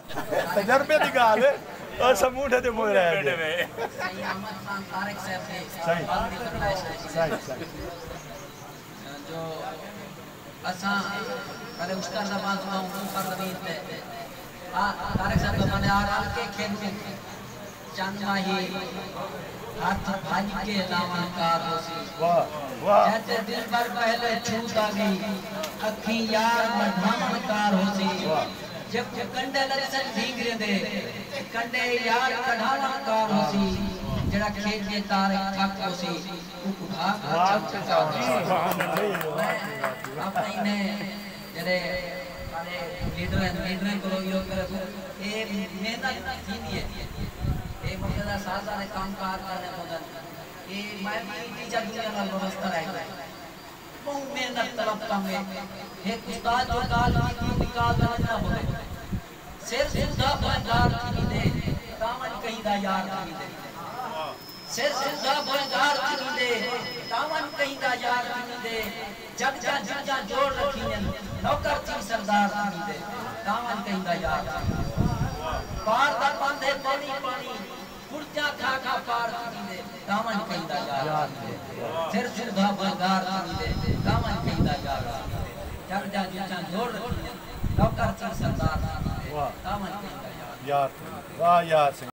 تجربے دی گال ہے اور سموٹھے تے موئے رہے گے سید احمد خان طارق صاحب نے صحیح جو اساں پہلے اس کا زبان سناؤں پر زمین پہ طارق صاحب کو بنے آرام کے کھیلوں چند ماہی ہاتھ بھائی کے دامن کار ہو سی جیسے دل بر پہلے چھوٹا گئی اکھی یار مدھامن کار ہو سی جب کنڈے لرسن بھیگرے دے کنڈے یار کڑھانا کار ہو سی جڑا کھیل کے تارک تھک ہو سی اٹھا چکا ہو سی آپ نے جڑے لیڈریں کو یہ کرو یہ محنت تھی ہے یہ مقدہ سازہ کام کار کرنے مدد یہ میں بھی تیجا دنیا کا بوستہ رہے گا بہت محنت طلب کم ہے ایک استاد جو کال کی نکال دلنا ہوئے سیر سوزہ بہندار کی دے دامن کہیں دا یار کی دے سیر سوزہ بہندار کی دے دامن کہیں دا یار کی دے جگ جا جوڑ رکھی ہیں نوکر تھی سردار کی دے دامن کہیں دا یار کی دے پار دا باندھے پانی پانی پرچا کھا کھا پار کی دے دامن کہیں دا یار کی دے سیر سوزہ بہندار کی دے دامن کہیں دا یار کی دے جگ جا جوڑ رکھی ہیں نوکر تھی سردار کی دے دامن کہیں دا یار واہ یار